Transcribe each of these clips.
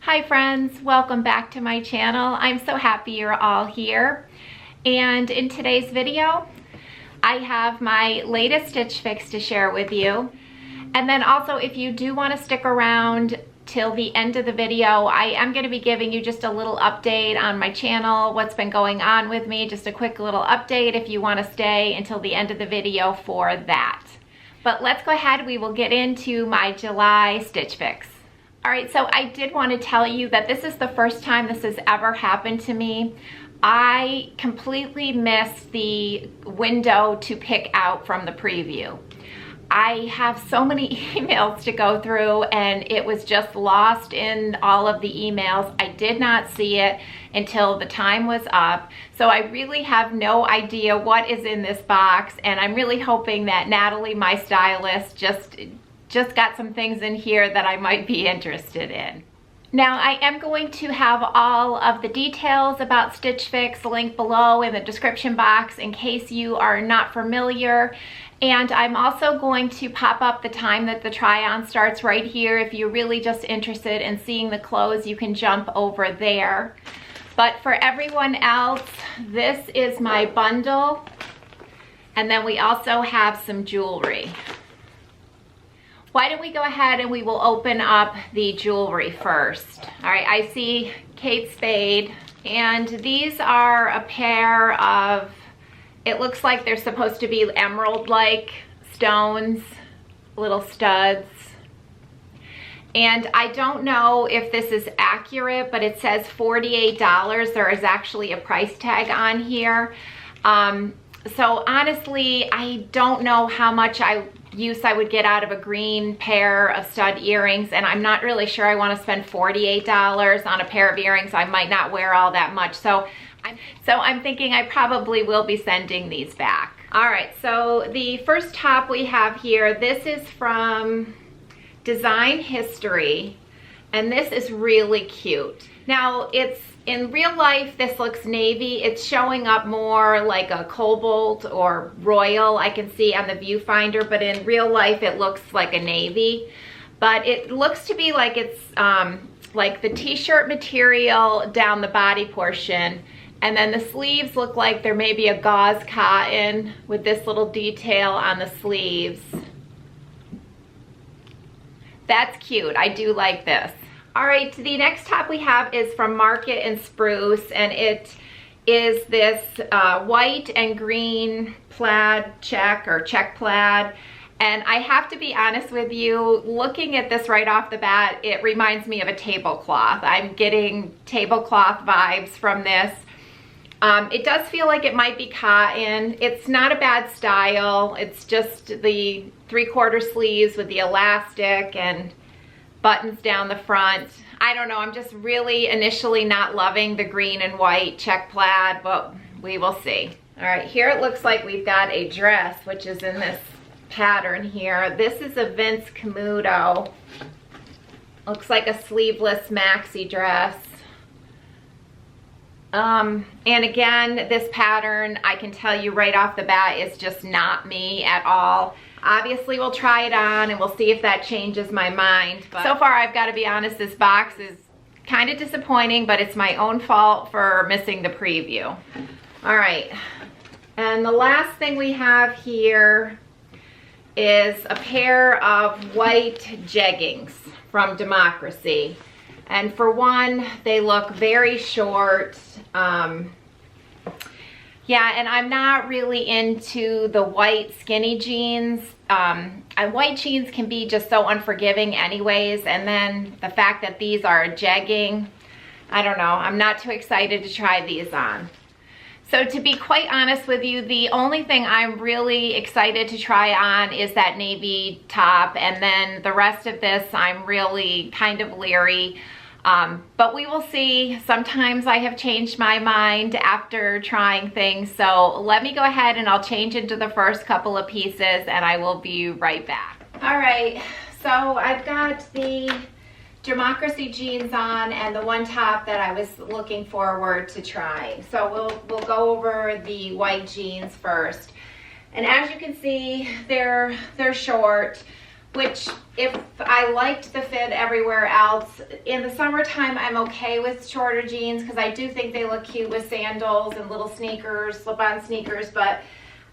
Hi friends, welcome back to my channel. I'm so happy you're all here. And in today's video, I have my latest Stitch Fix to share with you. And then also, if you do want to stick around till the end of the video, I am going to be giving you just a little update on my channel, what's been going on with me, just a quick little update if you want to stay until the end of the video for that. But let's go ahead, we will get into my July Stitch Fix. All right, so I did want to tell you that this is the first time this has ever happened to me. I completely missed the window to pick out from the preview. I have so many emails to go through and it was just lost in all of the emails. I did not see it until the time was up. So I really have no idea what is in this box, and I'm really hoping that Natalie, my stylist, just got some things in here that I might be interested in. Now, I am going to have all of the details about Stitch Fix linked below in the description box in case you are not familiar. And I'm also going to pop up the time that the try-on starts right here. If you're really just interested in seeing the clothes, you can jump over there. But for everyone else, this is my bundle. And then we also have some jewelry. Why don't we go ahead and we will open up the jewelry first. All right, I see Kate Spade, and these are a pair of, it looks like they're supposed to be emerald-like stones, little studs. And I don't know if this is accurate, but it says $48. There is actually a price tag on here. So honestly, I don't know how much use I would get out of a green pair of stud earrings, and I'm not really sure I want to spend $48 on a pair of earrings. I might not wear all that much, so I'm thinking I probably will be sending these back. All right, so the first top we have here, this is from Design History, and this is really cute. Now, it's in real life, this looks navy. It's showing up more like a cobalt or royal, I can see on the viewfinder, but in real life, it looks like a navy. But it looks to be like it's like the t-shirt material down the body portion, and then the sleeves look like there may be a gauze cotton with this little detail on the sleeves. That's cute, I do like this. All right, the next top we have is from Market and Spruce, and it is this white and green plaid check or check plaid. And I have to be honest with you, looking at this right off the bat, it reminds me of a tablecloth. I'm getting tablecloth vibes from this. It does feel like it might be cotton. It's not a bad style. It's just the 3/4 sleeves with the elastic and buttons down the front. I don't know, I'm just really initially not loving the green and white check plaid, but we will see. All right, here it looks like we've got a dress, which is in this pattern here. This is a Vince Camuto. Looks like a sleeveless maxi dress. And again, this pattern, I can tell you right off the bat, is just not me at all. Obviously, we'll try it on and we'll see if that changes my mind. But so far, I've got to be honest, this box is kind of disappointing, but it's my own fault for missing the preview. All right, and the last thing we have here is a pair of white jeggings from Democracy. And for one, they look very short. Yeah, and I'm not really into the white skinny jeans. White jeans can be just so unforgiving anyways, and then the fact that these are jegging, I don't know, I'm not too excited to try these on. So to be quite honest with you, the only thing I'm really excited to try on is that navy top, and then the rest of this I'm really kind of leery. But we will see. Sometimes I have changed my mind after trying things. So let me go ahead and I'll change into the first couple of pieces and I will be right back. All right, so I've got the Democracy jeans on and the one top that I was looking forward to trying. So we'll go over the white jeans first. And as you can see, they're short. which if I liked the fit everywhere else, in the summertime I'm okay with shorter jeans because I do think they look cute with sandals and little sneakers, slip-on sneakers, but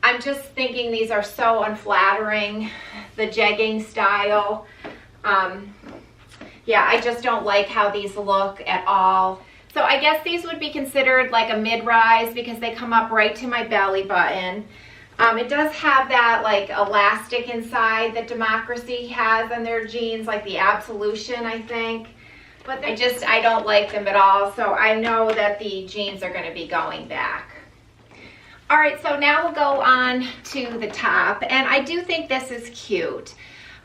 I'm just thinking these are so unflattering, the jegging style. Yeah, I just don't like how these look at all. So I guess these would be considered like a mid-rise because they come up right to my belly button. It does have that like elastic inside that Democracy has in their jeans, like the Absolution, I think. But I don't like them at all, so I know that the jeans are going to be going back. All right, so now we'll go on to the top, and I do think this is cute.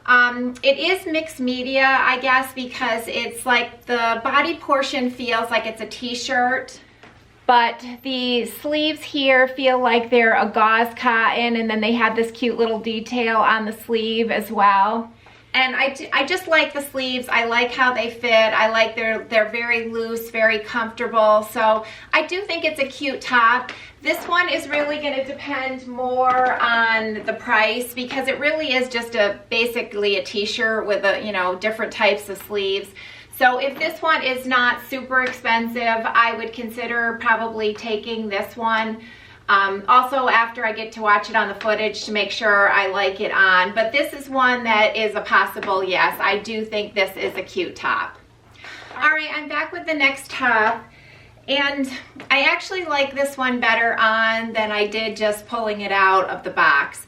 It is mixed media, I guess, because it's like the body portion feels like it's a t-shirt, but the sleeves here feel like they're a gauze cotton, and then they have this cute little detail on the sleeve as well. And I just like the sleeves. I like how they fit. I like they're very loose, very comfortable. So I do think it's a cute top. This one is really going to depend more on the price because it really is just basically a t-shirt with different types of sleeves. So if this one is not super expensive, I would consider probably taking this one. Also, after I get to watch it on the footage to make sure I like it on. But this is one that is a possible yes. I do think this is a cute top. All right, I'm back with the next top. And I actually like this one better on than I did just pulling it out of the box.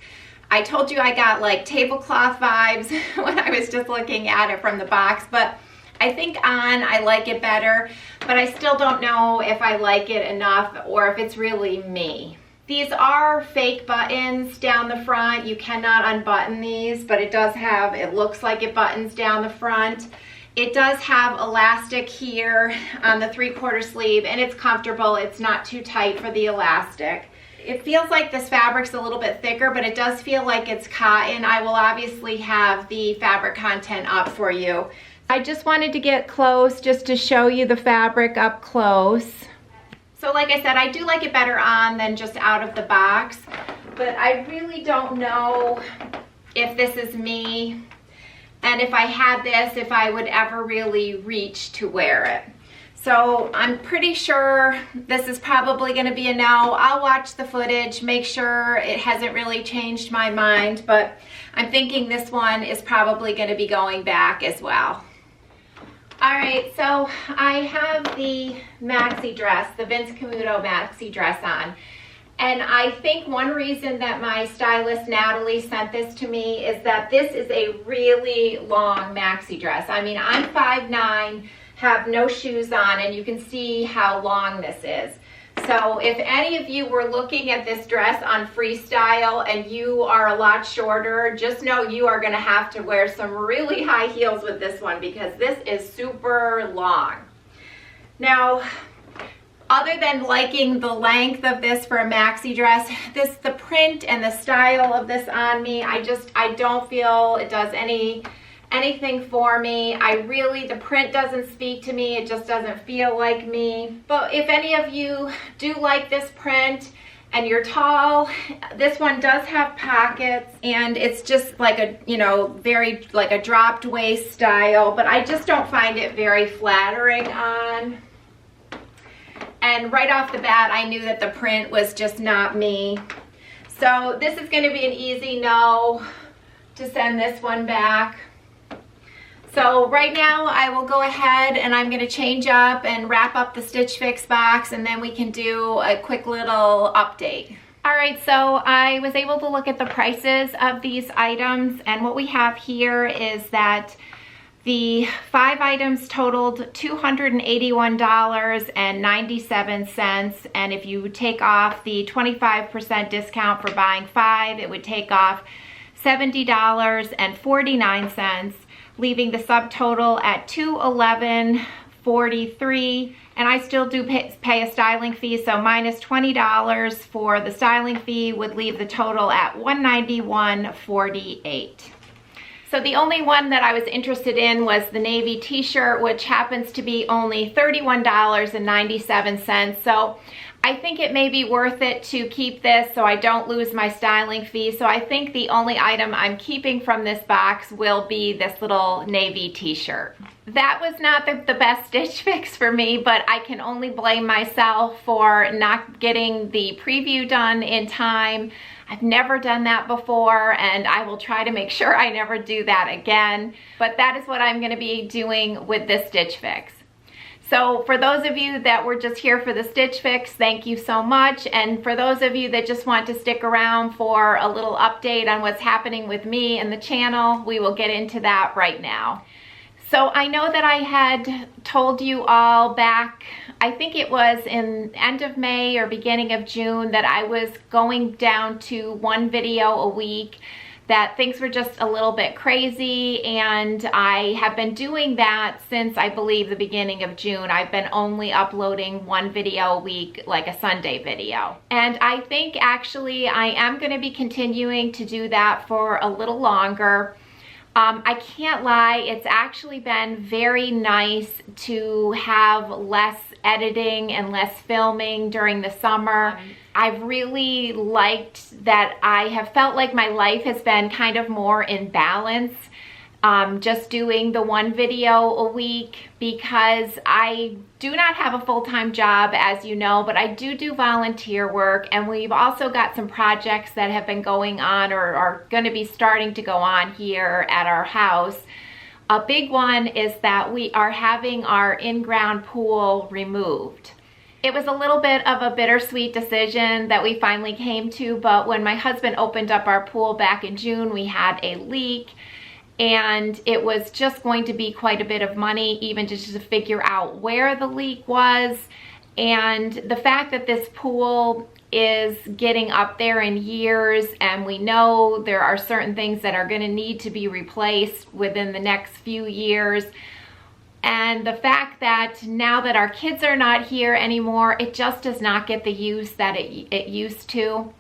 I told you I got like tablecloth vibes when I was just looking at it from the box. But I think on I like it better, but I still don't know if I like it enough or if it's really me. These are fake buttons down the front. You cannot unbutton these, but it looks like it buttons down the front. It does have elastic here on the 3/4 sleeve, and it's comfortable. It's not too tight for the elastic. It feels like this fabric's a little bit thicker, but it does feel like it's cotton. I will obviously have the fabric content up for you. I just wanted to get close just to show you the fabric up close. So like I said, I do like it better on than just out of the box, but I really don't know if this is me and if I had this, if I would ever really reach to wear it. So I'm pretty sure this is probably going to be a no. I'll watch the footage, make sure it hasn't really changed my mind, but I'm thinking this one is probably going to be going back as well. All right, so I have the maxi dress, the Vince Camuto maxi dress on. And I think one reason that my stylist Natalie sent this to me is that this is a really long maxi dress. I mean, I'm 5'9", have no shoes on, and you can see how long this is. So if any of you were looking at this dress on Freestyle and you are a lot shorter, just know you are going to have to wear some really high heels with this one because this is super long. Now, other than liking the length of this for a maxi dress, the print and the style of this on me, I don't feel it does anything for me. The print doesn't speak to me. It just doesn't feel like me. But if any of you do like this print and you're tall, this one does have pockets and it's just like a, very like a dropped waist style, but I just don't find it very flattering on. And right off the bat, I knew that the print was just not me. So this is going to be an easy no to send this one back. So right now I will go ahead and I'm going to change up and wrap up the Stitch Fix box, and then we can do a quick little update. All right, so I was able to look at the prices of these items, and what we have here is that the 5 items totaled $281.97, and if you take off the 25% discount for buying 5, it would take off $70.49, leaving the subtotal at $211.43, and I still do pay a styling fee, so minus $20 for the styling fee would leave the total at $191.48. So the only one that I was interested in was the navy t-shirt, which happens to be only $31.97. So I think it may be worth it to keep this so I don't lose my styling fee. So I think the only item I'm keeping from this box will be this little navy t-shirt. That was not the best Stitch Fix for me, but I can only blame myself for not getting the preview done in time. I've never done that before, and I will try to make sure I never do that again. But that is what I'm going to be doing with this Stitch Fix. So for those of you that were just here for the Stitch Fix, thank you so much. And for those of you that just want to stick around for a little update on what's happening with me and the channel, we will get into that right now. So I know that I had told you all back, I think it was in end of May or beginning of June, that I was going down to one video a week, that things were just a little bit crazy, and I have been doing that since I believe the beginning of June. I've been only uploading one video a week, like a Sunday video. And I think actually I am going to be continuing to do that for a little longer. I can't lie, it's actually been very nice to have less editing and less filming during the summer. I've really liked that I have felt like my life has been kind of more in balance, just doing the one video a week, because I do not have a full-time job, as you know, but I do volunteer work, and we've also got some projects that have been going on or are going to be starting to go on here at our house. A big one is that we are having our in-ground pool removed. It was a little bit of a bittersweet decision that we finally came to, but when my husband opened up our pool back in June, we had a leak, and it was just going to be quite a bit of money even just to figure out where the leak was. And the fact that this pool is getting up there in years, and we know there are certain things that are going to need to be replaced within the next few years. And the fact that now that our kids are not here anymore, it just does not get the use that it used to.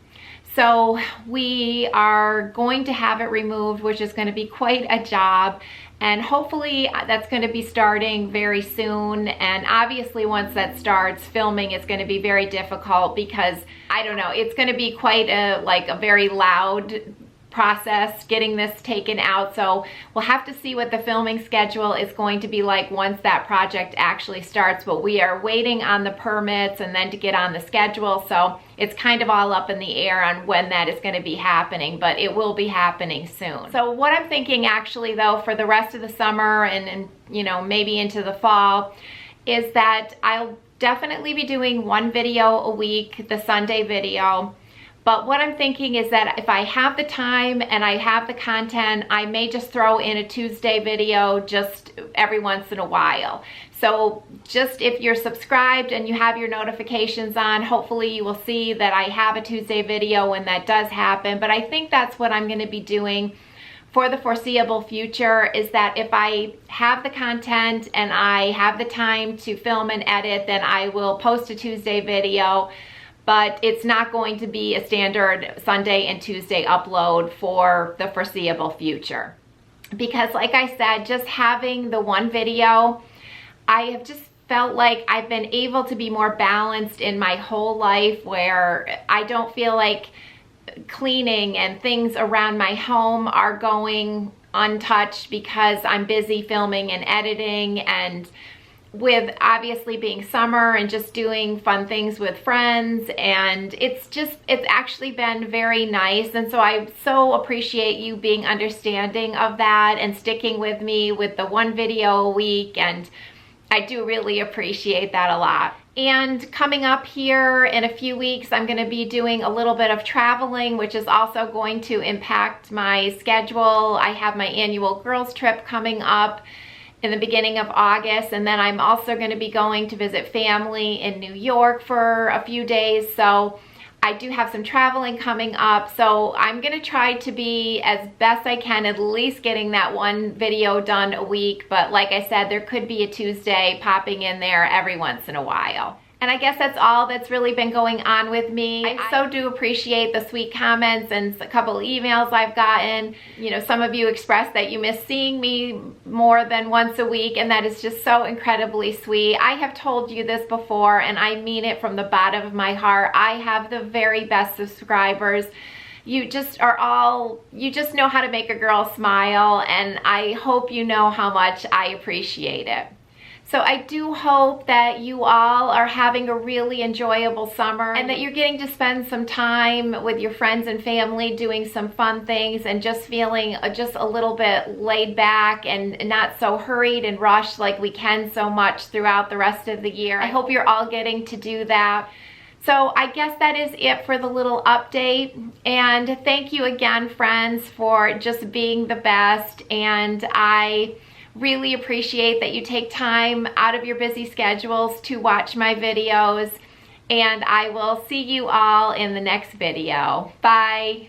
So we are going to have it removed, which is going to be quite a job. And hopefully that's going to be starting very soon. And obviously once that starts, filming is going to be very difficult because, I don't know, it's going to be quite a very loud process getting this taken out. So we'll have to see what the filming schedule is going to be like once that project actually starts. But we are waiting on the permits and then to get on the schedule. So it's kind of all up in the air on when that is going to be happening, but it will be happening soon. So what I'm thinking actually though for the rest of the summer and you know, maybe into the fall, is that I'll definitely be doing one video a week, the Sunday video. But what I'm thinking is that if I have the time and I have the content, I may just throw in a Tuesday video just every once in a while. So just if you're subscribed and you have your notifications on, hopefully you will see that I have a Tuesday video when that does happen. But I think that's what I'm going to be doing for the foreseeable future, is that if I have the content and I have the time to film and edit, then I will post a Tuesday video. But it's not going to be a standard Sunday and Tuesday upload for the foreseeable future. Because like I said, just having the one video, I have just felt like I've been able to be more balanced in my whole life, where I don't feel like cleaning and things around my home are going untouched because I'm busy filming and editing, and with obviously being summer and just doing fun things with friends. And it's actually been very nice. And so I so appreciate you being understanding of that and sticking with me with the one video a week. And I do really appreciate that a lot. And coming up here in a few weeks, I'm going to be doing a little bit of traveling, which is also going to impact my schedule. I have my annual girls trip coming up in the beginning of August, and then I'm also going to be going to visit family in New York for a few days. So I do have some traveling coming up. So I'm going to try to be as best I can, at least getting that one video done a week. But like I said, there could be a Tuesday popping in there every once in a while. And I guess that's all that's really been going on with me. I so do appreciate the sweet comments and a couple of emails I've gotten. You know, some of you expressed that you miss seeing me more than once a week, and that is just so incredibly sweet. I have told you this before, and I mean it from the bottom of my heart. I have the very best subscribers. You just know how to make a girl smile, and I hope you know how much I appreciate it. So I do hope that you all are having a really enjoyable summer and that you're getting to spend some time with your friends and family doing some fun things and just feeling just a little bit laid back and not so hurried and rushed like we can so much throughout the rest of the year. I hope you're all getting to do that. So I guess that is it for the little update, and thank you again, friends, for just being the best. And I really appreciate that you take time out of your busy schedules to watch my videos, and I will see you all in the next video. Bye.